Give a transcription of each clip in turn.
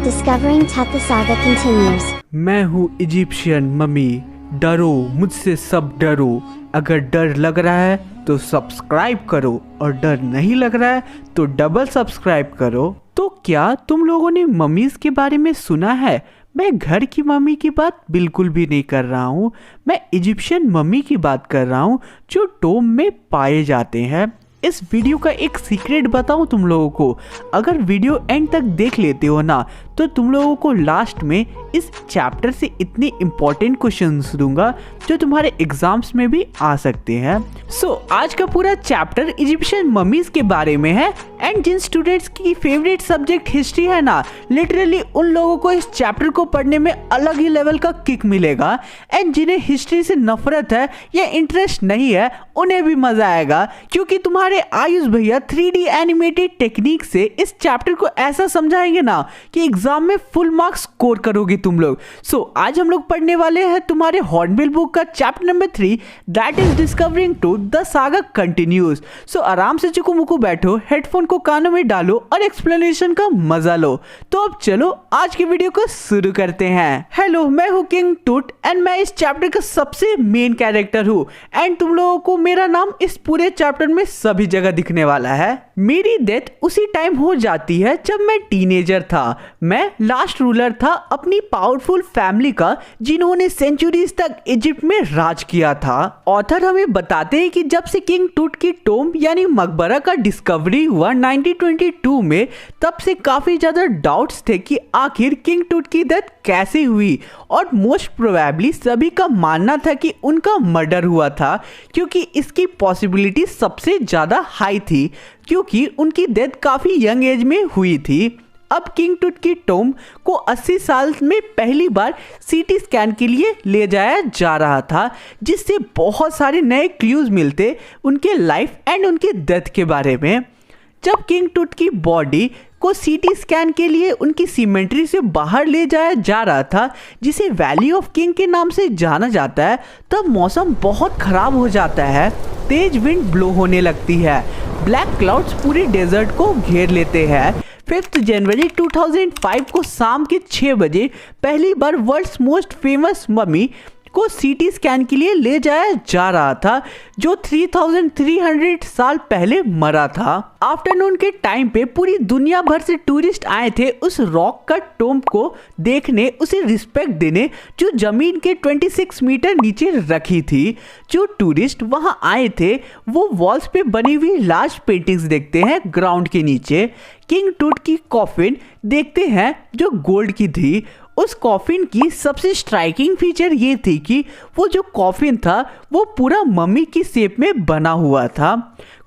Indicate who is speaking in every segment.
Speaker 1: Discovering Tut the saga continues.
Speaker 2: मैं हूँ Egyptian mummy, डरो मुझसे सब डरो। अगर डर लग रहा है तो सब्सक्राइब करो और डर नहीं लग रहा है तो डबल सब्सक्राइब करो। तो क्या तुम लोगों ने मम्मीज के बारे में सुना है? मैं घर की मम्मी की बात बिल्कुल भी नहीं कर रहा हूँ, मैं इजिप्शियन मम्मी की बात कर रहा हूँ जो टोम में पाए जाते हैं। इस वीडियो का एक सीक्रेट बताऊं तुम लोगों को, अगर वीडियो एंड तक देख लेते हो ना तो तुम लोगों को लास्ट में इस चैप्टर से इतने इंपॉर्टेंट क्वेश्चंस दूंगा जो तुम्हारे एग्जाम्स में भी आ सकते हैं। सो आज का पूरा चैप्टर इजिप्शियन मम्मीज के बारे में है एंड जिन स्टूडेंट्स की फेवरेट सब्जेक्ट हिस्ट्री है ना, लिटरली उन लोगों को इस चैप्टर को पढ़ने में अलग ही लेवल का किक मिलेगा एंड जिन्हें हिस्ट्री से नफरत है या इंटरेस्ट नहीं है उन्हें भी मजा आएगा, क्योंकि तुम्हारे आयुष भैया 3D एनिमेटेड टेक्निक से इस चैप्टर को ऐसा समझाएंगे ना कि एग्जाम में फुल मार्क्स स्कोर करोगे तुम लोग। सो आज हम लोग पढ़ने वाले हैं तुम्हारे हॉर्नबिल बुक का chapter number 3, that is discovering टूट द सागा कंटिन्यूज। सो आराम से चुकू मुकू बैठो, हेडफोन को कानों में डालो और एक्सप्लेनेशन का मजा लो। तो अब चलो आज के वीडियो को शुरू करते हैं। हेलो, मैं हूँ किंग टूट एंड मैं इस चैप्टर का सबसे मेन कैरेक्टर हूँ एंड तुम लोगों को मेरा नाम इस पूरे चैप्टर में सभी जगह दिखने वाला है। मेरी डेथ उसी टाइम हो जाती है जब मैं टीनेजर था। मैं लास्ट रूलर था अपनी पावरफुल फैमिली का जिन्होंने सेंचुरीज तक इजिप्ट में राज किया था। ऑथर हमें बताते हैं कि जब से किंग टूट की टोम यानी मकबरा का डिस्कवरी हुआ 1922 में, तब से काफी ज्यादा डाउट्स थे कि आखिर किंग टूट की डेथ कैसे हुई और मोस्ट प्रोबेबली सभी का मानना था कि उनका मर्डर हुआ था, क्योंकि इसकी पॉसिबिलिटी सबसे ज्यादा हाई थी क्योंकि उनकी डेथ काफी यंग एज में हुई थी। अब किंग टूट की टोम को 80 साल में पहली बार सीटी स्कैन के लिए ले जाया जा रहा था, जिससे बहुत सारे नए क्लूज मिलते उनके लाइफ एंड उनके डेथ के बारे में। जब किंग टूट की बॉडी को सीटी स्कैन के लिए उनकी सीमेंट्री से बाहर ले जाया जा रहा था, जिसे वैली ऑफ किंग के नाम से जाना जाता है, तब मौसम बहुत खराब हो जाता है। तेज विंड ब्लो होने लगती है, ब्लैक क्लाउड्स पूरे डेजर्ट को घेर लेते हैं। 5 जनवरी 2005 को शाम के 6 बजे पहली बार वर्ल्ड्स मोस्ट फेमस मम्मी को सीटी स्कैन के लिए ले जाया जा रहा था, जो 3300 साल पहले मरा था। आफ्टरनून के टाइम पे पूरी दुनिया भर से टूरिस्ट आए थे उस रॉक कट टोम को देखने, उसे रिस्पेक्ट देने जो जमीन के 26 मीटर नीचे रखी थी। जो टूरिस्ट वहां आए थे वो वॉल्स पे बनी हुई लार्ज पेंटिंग्स देखते हैं ग्राउंड के नीचे। किंग टूट की कॉफिन देखते हैं जो गोल्ड की थी। उस कॉफिन की सबसे स्ट्राइकिंग फीचर ये थी कि वो जो कॉफिन था वो पूरा मम्मी की शेप में बना हुआ था।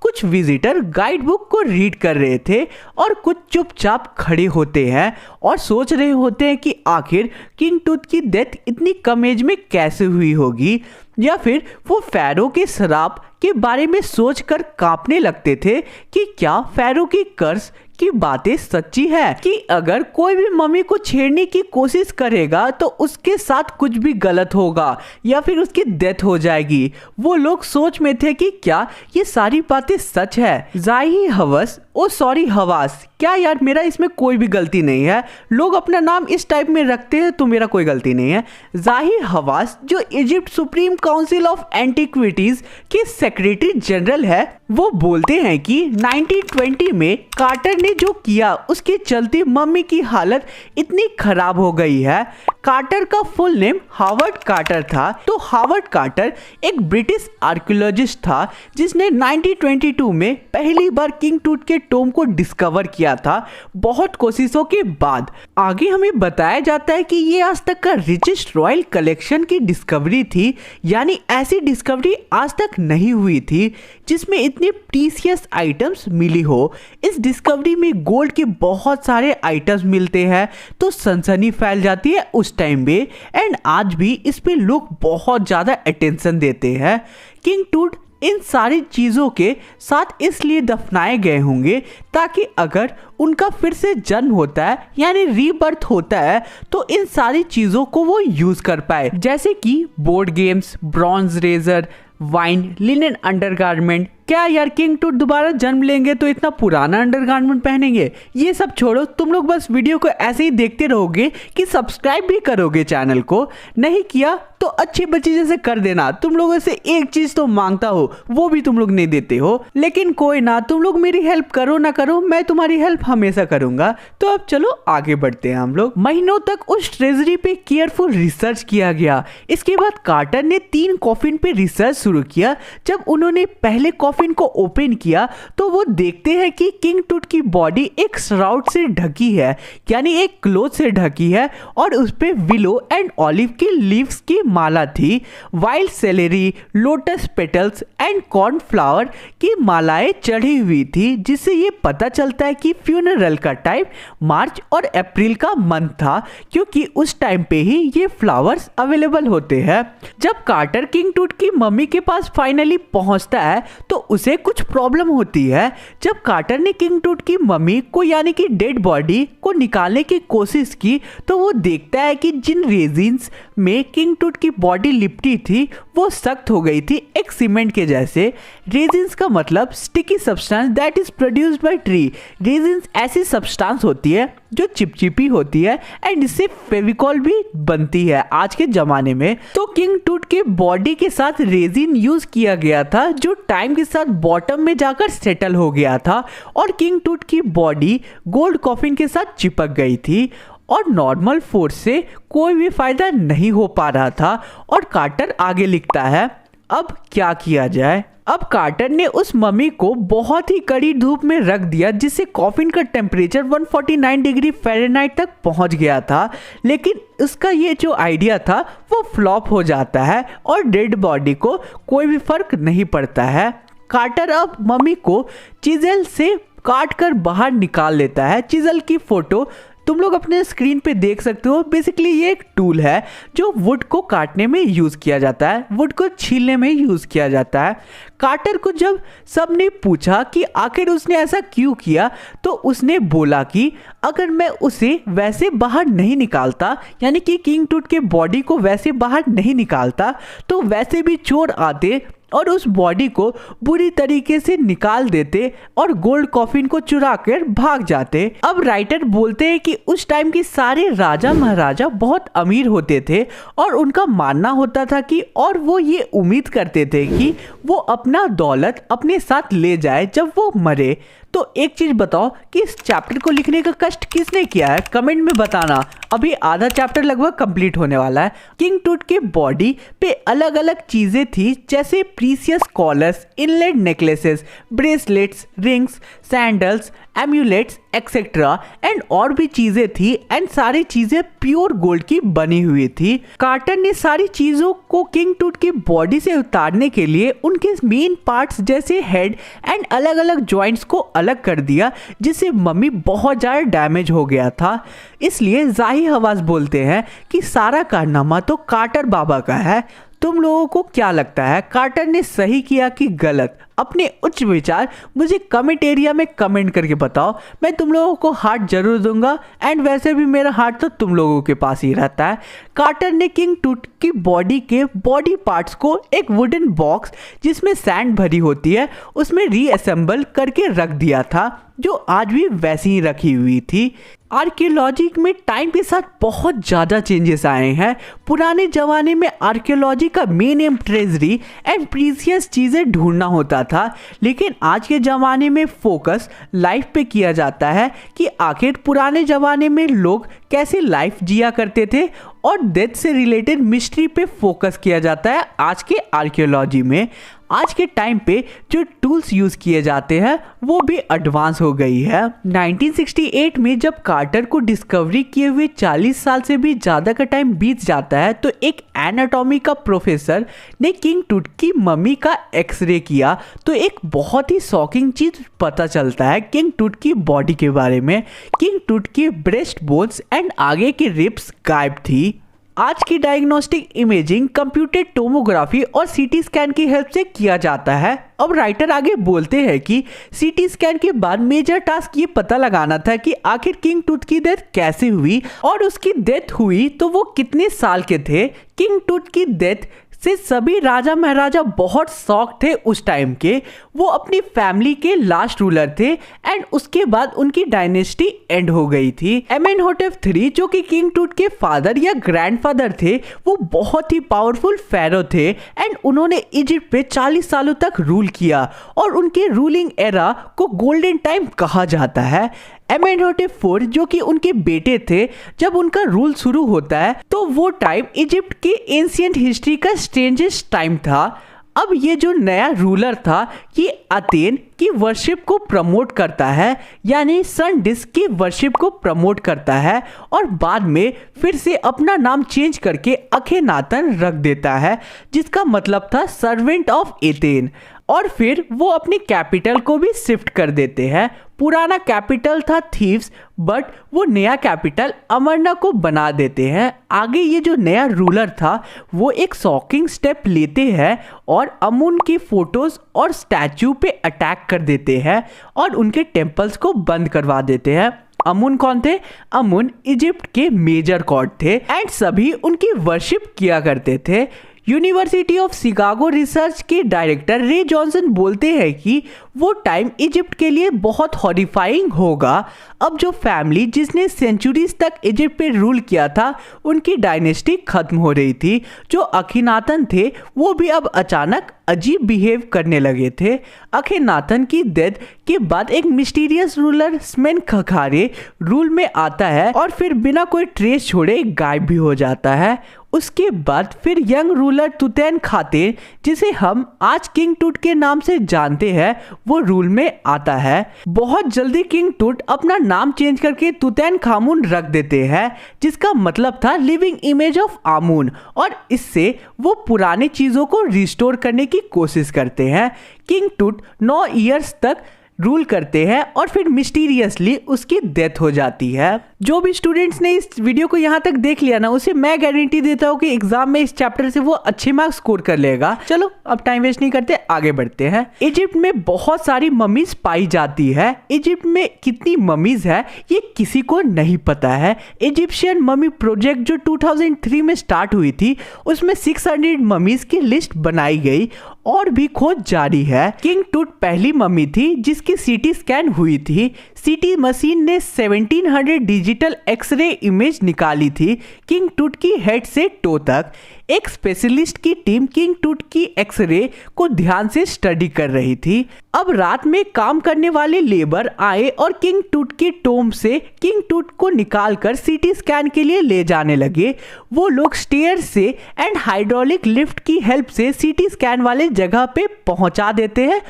Speaker 2: कुछ विजिटर गाइड बुक को रीड कर रहे थे और कुछ चुपचाप खड़े होते हैं और सोच रहे होते हैं कि आखिर किंग टूट की डेथ इतनी कम एज में कैसे हुई होगी, या फिर वो फैरो के श्राप के बारे में सोचकर कांपने लगते थे कि क्या फैरो की कर्ज की बातें सच्ची है कि अगर कोई भी मम्मी को छेड़ने की कोशिश करेगा तो उसके साथ कुछ भी गलत होगा या फिर उसकी डेथ हो जाएगी। वो लोग सोच में थे कि क्या ये सारी बातें सच है। जाही हवस, ओ सॉरी हवास, क्या यार मेरा इसमें कोई भी गलती नहीं है, लोग अपना नाम इस टाइप में रखते हैं तो मेरा कोई गलती नहीं है। जाही हवास जो Egypt supreme council of antiquities के सेक्रेटरी जनरल है, वो बोलते हैं कि 1920 में कार्टर ने जो किया उसके चलते मम्मी की हालत इतनी खराब हो गई है। कार्टर का फुल नेम हावर्ड कार्टर था। तो हावर्ड कार्टर एक ब्रिटिश आर्कियोलॉजिस्ट था जिसने 1922 में पहली बार किंग टूट के टोम को डिस्कवर किया था, बहुत कोशिशों के बाद। आगे हमें बताया जाता है कि ये आज तक का रिचेस्ट रॉयल कलेक्शन की डिस्कवरी थी, यानी ऐसी डिस्कवरी आज तक नहीं हुई थी जिसमें इतने प्रीशियस आइटम्स मिली हो। इस डिस्कवरी में गोल्ड के बहुत सारे आइटम्स मिलते हैं, तो सनसनी फैल जाती है उस टाइम पे एंड आज भी इस पे लोग बहुत ज्यादा अटेंशन देते हैं। किंग टूट इन सारी चीज़ों के साथ इसलिए दफनाए गए होंगे ताकि अगर उनका फिर से जन्म होता है यानी रीबर्थ होता है तो इन सारी चीज़ों को वो यूज़ कर पाए, जैसे कि board games, bronze razor, wine, linen undergarment, क्या यार किंग टूट दोबारा जन्म लेंगे तो इतना पुराना अंडरगारमेंट पहनेंगे? ये सब छोड़ो, तुम लोग बस वीडियो को ऐसे ही देखते रहोगे कि सब्सक्राइब भी करोगे चैनल को? नहीं किया तो अच्छे बच्चे जैसे कर देना। तुम लोगों से एक चीज तो मांगता हो, वो भी तुम लोग नहीं देते हो। लेकिन कोई ना, तुम लोग मेरी हेल्प करो ना करो, मैं तुम्हारी हेल्प हमेशा करूंगा। तो अब चलो आगे बढ़ते हैं हम लोग। महीनों तक उस ट्रेजरी पे केयरफुल रिसर्च किया गया। इसके बाद कार्टर ने 3 कॉफिन पे रिसर्च शुरू किया। जब उन्होंने पहले कॉफिन को ओपन किया तो वो देखते हैं कि किंग टूट की बॉडी एक श्राउड से ढकी है, यानी एक क्लोथ से ढकी है, और उस पे विलो एंड ऑलिव की लीव्स की माला थी। Wild salary, lotus petals and cornflour की मालाएं चढ़ी हुई थी, जिससे ये पता चलता है कि फ्यूनरल का टाइम मार्च और अप्रैल का मंथ था, क्योंकि उस टाइम पे ही ये फ्लावर्स अवेलेबल होते हैं। जब कार्टर किंग टूट की मम्मी के पास फाइनली पहुंचता है तो उसे कुछ प्रॉब्लम होती है। जब कार्टर ने किंग टूट की मम्मी को यानी कि डेड बॉडी को निकालने की कोशिश की तो वो देखता है कि जिन रेजिन्स में किंग टूट की बॉडी लिपटी थी वो सख्त हो गई थी, एक सीमेंट के जैसे। रेजिन्स का मतलब sticky substance that is produced by tree. Resins ऐसी सब्सटेंस होती है जो चिपचिपी होती है एंड इससे फेविकॉल भी बनती है आज के जमाने में। तो किंग टूट के बॉडी के साथ रेजिन यूज किया गया था, जो टाइम के साथ बॉटम में जाकर सेटल हो गया था, और किंग टूट की बॉडी गोल्ड कॉफिन के साथ चिपक गई थी, और नॉर्मल फोर्स से कोई भी फायदा नहीं हो पा रहा था। और कार्टर आगे लिखता है, अब क्या किया जाए? अब कार्टर ने उस मम्मी को बहुत ही कड़ी धूप में रख दिया, जिससे कॉफिन का टेम्परेचर 149 डिग्री फ़ारेनहाइट तक पहुंच गया था। लेकिन उसका ये जो आइडिया था वो फ्लॉप हो जाता है और डेड बॉडी को कोई भी फर्क नहीं पड़ता है। कार्टर अब मम्मी को चिजल से काट कर बाहर निकाल लेता है। चिजल की फोटो तुम लोग अपने स्क्रीन पे देख सकते हो। बेसिकली ये एक टूल है जो वुड को काटने में यूज किया जाता है, वुड को छीलने में यूज किया जाता है। कार्टर को जब सबने पूछा कि आखिर उसने ऐसा क्यों किया, तो उसने बोला कि अगर मैं उसे वैसे बाहर नहीं निकालता, यानी कि किंग टूट के बॉडी को वैसे बाहर नहीं निकालता, तो वैसे भी चोर आते और उस बॉडी को बुरी तरीके से निकाल देते और गोल्ड कॉफिन को चुरा कर भाग जाते। अब राइटर बोलते हैं कि उस टाइम के सारे राजा महाराजा बहुत अमीर होते थे और उनका मानना होता था कि, और वो ये उम्मीद करते थे कि वो अपना दौलत अपने साथ ले जाए जब वो मरे। तो एक चीज बताओ कि इस चैप्टर को लिखने का कष्ट किसने किया है? कमेंट में बताना। अभी आधा चैप्टर लगभग कंप्लीट होने वाला है। किंग टूट के बॉडी पे अलग अलग चीजें थी, जैसे precious collars, inlaid necklaces, bracelets, rings, sandals, amulets etcetera and और भी चीजें थी, एंड सारी चीजें प्योर गोल्ड की बनी हुई थी। कार्टर ने सारी चीजों को किंग टूट की बॉडी से उतारने के लिए उनके मेन पार्ट्स जैसे हेड एंड अलग अलग जॉइंट्स को अलग कर दिया, जिससे मम्मी बहुत ज्यादा डैमेज हो गया था। इसलिए जाहिर आवाज बोलते हैं कि सारा कारनामा तो कार्टर बाबा का है। तुम लोगों को क्या लगता है, कार्टर ने सही किया कि गलत? अपने उच्च विचार मुझे कमेंट एरिया में कमेंट करके बताओ। मैं तुम लोगों को हार्ट जरूर दूंगा, एंड वैसे भी मेरा हार्ट तो तुम लोगों के पास ही रहता है। कार्टर ने किंग टूट की बॉडी के बॉडी पार्ट्स को एक वुडन बॉक्स जिसमें सैंड भरी होती है उसमें रीअसेंबल करके रख दिया था, जो आज भी वैसी ही रखी हुई थी। आर्कियोलॉजी में टाइम के साथ बहुत ज़्यादा चेंजेस आए हैं। पुराने ज़माने में आर्कियोलॉजी का main M treasury and precious चीज़ें ढूंढना होता था, लेकिन आज के ज़माने में फोकस लाइफ पे किया जाता है कि आखिर पुराने ज़माने में लोग कैसे लाइफ जिया करते थे, और डेथ से रिलेटेड मिस्ट्री पे फोकस किया जाता है आज के आर्कियोलॉजी में। आज के टाइम पे जो टूल्स यूज किए जाते हैं वो भी एडवांस हो गई है। 1968 में जब कार्टर को डिस्कवरी किए हुए 40 साल से भी ज़्यादा का टाइम बीत जाता है, तो एक एनाटॉमी का प्रोफेसर ने किंग टूट की मम्मी का एक्सरे किया, तो एक बहुत ही शॉकिंग चीज़ पता चलता है किंग टूट की बॉडी के बारे में। किंग टूट की ब्रेस्ट बोन्स एंड आगे की रिब्स गायब थी। आज की डायग्नोस्टिक इमेजिंग कंप्यूटेड टोमोग्राफी और सीटी स्कैन की हेल्प से किया जाता है। अब राइटर आगे बोलते हैं कि सीटी स्कैन के बाद मेजर टास्क ये पता लगाना था कि आखिर किंग टूट की डेथ कैसे हुई, और उसकी डेथ हुई तो वो कितने साल के थे। किंग टूट की डेथ से सभी राजा महाराजा बहुत शौक थे उस टाइम के। वो अपनी फैमिली के लास्ट रूलर थे एंड उसके बाद उनकी डायनेस्टी एंड हो गई थी। एमेनहोटेप III जो कि किंग टूट के फादर या ग्रैंडफादर थे, वो बहुत ही पावरफुल फेरो थे एंड उन्होंने इजिप्ट पे 40 सालों तक रूल किया और उनके रूलिंग एरा को गोल्डन टाइम कहा जाता है। एमेनहोटेप IV जो कि उनके बेटे थे, जब उनका रूल शुरू होता है तो वो टाइम इजिप्ट की एंशिएंट हिस्ट्री का स्ट्रेंजेस्ट टाइम था। अब ये जो नया रूलर था ये अथेन की वर्शिप को प्रमोट करता है, यानी सन डिस्क की वर्शिप को प्रमोट करता है और बाद में फिर से अपना नाम चेंज करके अखेनातन रख देता है, जिसका मतलब था सर्वेंट ऑफ एथेन। और फिर वो अपनी कैपिटल को भी शिफ्ट कर देते हैं। पुराना कैपिटल था थीव्स, बट वो नया कैपिटल अमरना को बना देते हैं। आगे ये जो नया रूलर था वो एक शॉकिंग स्टेप लेते हैं और अमुन की फोटोज और स्टैचू पे अटैक कर देते हैं और उनके टेम्पल्स को बंद करवा देते हैं। अमुन कौन थे? अमुन इजिप्ट के मेजर गॉड थे एंड सभी उनकी वर्शिप किया करते थे। यूनिवर्सिटी ऑफ शिकागो रिसर्च के डायरेक्टर रे जॉनसन बोलते हैं कि वो टाइम इजिप्ट के लिए बहुत हॉरिफाइंग होगा। अब जो फैमिली जिसने सेंचुरीज तक इजिप्ट पे रूल किया था, उनकी डायनेस्टी खत्म हो रही थी। जो अखीनातन थे वो भी अब अचानक अजीब बिहेव करने लगे थे। अखेनातन की डेथ के बाद एक मिस्टीरियस रूलर स्मेनखखारे रूल में आता है और फिर बिना कोई ट्रेस छोड़े गायब भी हो जाता है। उसके बाद फिर यंग रूलर तुतैनखातेन, जिसे हम आज किंग टूट के नाम से जानते हैं, वो रूल में आता है। बहुत जल्दी किंग टूट अपना नाम चेंज करके तुतैनखामुन रख देते हैं, जिसका मतलब था लिविंग इमेज ऑफ आमून, और इससे वो पुरानी चीज़ों को रिस्टोर करने की कोशिश करते हैं। किंग टूट 9 ईयर्स तक रूल करते हैं और फिर मिस्टीरियसली उसकी डेथ हो जाती है। जो भी स्टूडेंट्स ने इस वीडियो को यहाँ तक देख लिया ना, उसे मैं गारंटी देता हूँ कि एग्जाम में इस चैप्टर से वो अच्छे मार्क्स स्कोर कर लेगा। चलो अब टाइम वेस्ट नहीं करते, आगे बढ़ते हैं। इजिप्ट में बहुत सारी ममीज पाई जाती है। इजिप्ट में कितनी ममीज है ये किसी को नहीं पता है। इजिप्शियन ममी प्रोजेक्ट जो 2003 में स्टार्ट हुई थी, उसमें 600 ममीज की लिस्ट बनाई गई और भी खोज जारी है। किंग टूट पहली मम्मी थी जिसकी सीटी स्कैन हुई थी। सीटी मशीन ने 1700 डिजिटल एक्सरे इमेज निकाली थी किंग टूट की हेड से टो तक। एक स्पेशलिस्ट की टीम किंग टूट की एक्सरे को ध्यान से स्टडी कर रही थी। अब रात में काम करने वाले लेबर आए और किंग टूट के टोम से किंग टूट को निकालकर सीटी स्कैन के लिए ले जाने लगे। वो लोग स्टेयर से एंड हाइड्रोलिक लिफ्ट की हेल्प से सीटी स्कैन वाले जगह पे पहुंचा देते हैं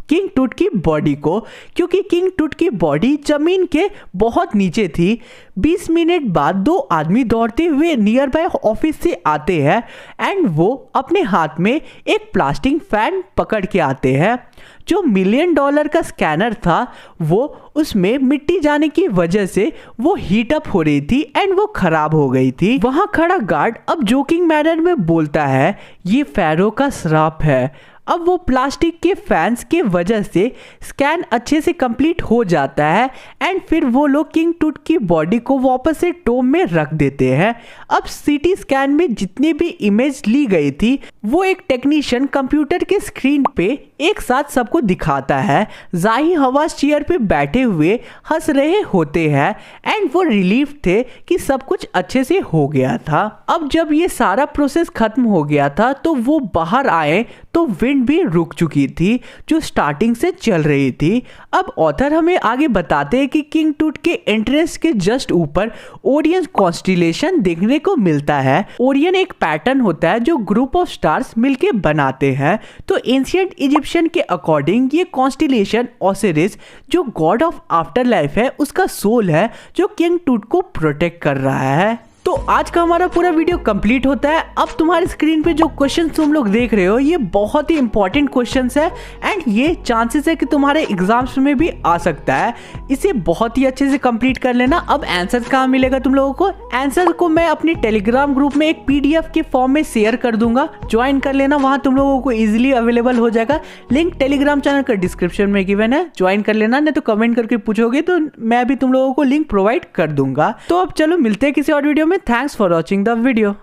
Speaker 2: किंग टूट की बॉडी को, क्योंकि किंग टूट की बॉडी जमीन के बहुत नीचे थी। 20 मिनट बाद 2 आदमी दौड़ते हुए नियर बाय ऑफिस से आते हैं एंड वो अपने हाथ में एक प्लास्टिक फैन पकड़ के आते हैं। जो $1 मिलियन का स्कैनर था वो उसमें मिट्टी जाने की वजह से वो हीट अप हो रही थी एंड वो खराब हो गई थी। वहां खड़ा गार्ड अब जोकिंग मैनर में बोलता है ये फेरो का श्राप है। अब वो प्लास्टिक के फैंस के वजह से स्कैन अच्छे से कंप्लीट हो जाता है एंड फिर वो लोग किंग टूट की बॉडी को वापस से टोम में रख देते हैं। अब सीटी स्कैन में जितनी भी इमेज ली गई थी वो एक टेक्नीशियन कंप्यूटर के स्क्रीन पे एक साथ सबको दिखाता है। जाही हवास चेयर पे बैठे हुए हंस रहे होते हैं एंड वो रिलीफ थे कि सब कुछ अच्छे से हो गया था। अब जब ये सारा प्रोसेस खत्म हो गया था तो वो बाहर आए तो विंड भी रुक चुकी थी जो स्टार्टिंग से चल रही थी। अब ऑथर हमें आगे बताते हैं कि किंग टूट के एंट्रेंस के जस्ट ऊपर ओरियन कॉन्स्टिलेशन देखने को मिलता है। ओरियन एक पैटर्न होता है जो ग्रुप ऑफ स्टार्स मिलके बनाते हैं। तो एंशिएंट इजिप्शियन के अकॉर्डिंग ये कॉन्स्टिलेशन ओसिरिस जो गॉड ऑफ आफ्टर लाइफ है उसका सोल है जो किंग टूट को प्रोटेक्ट कर रहा है। तो आज का हमारा पूरा वीडियो कंप्लीट होता है। अब तुम्हारे स्क्रीन पे जो क्वेश्चन तुम लोग देख रहे हो ये बहुत ही इंपॉर्टेंट क्वेश्चंस है एंड ये चांसेस है कि तुम्हारे एग्जाम्स में भी आ सकता है। इसे बहुत ही अच्छे से कंप्लीट कर लेना। अब आंसर कहाँ मिलेगा तुम लोगों को? आंसर को मैं अपने टेलीग्राम ग्रुप में एक PDF के फॉर्म में शेयर कर दूंगा, ज्वाइन कर लेना, वहाँ तुम लोगों को ईजिली अवेलेबल हो जाएगा। लिंक टेलीग्राम चैनल का डिस्क्रिप्शन में गिवन है, ज्वाइन कर लेना। नहीं तो कमेंट करके पूछोगे तो मैं भी तुम लोगों को लिंक प्रोवाइड कर दूंगा। तो अब चलो मिलते हैं किसी और वीडियो में। Thanks for watching the video.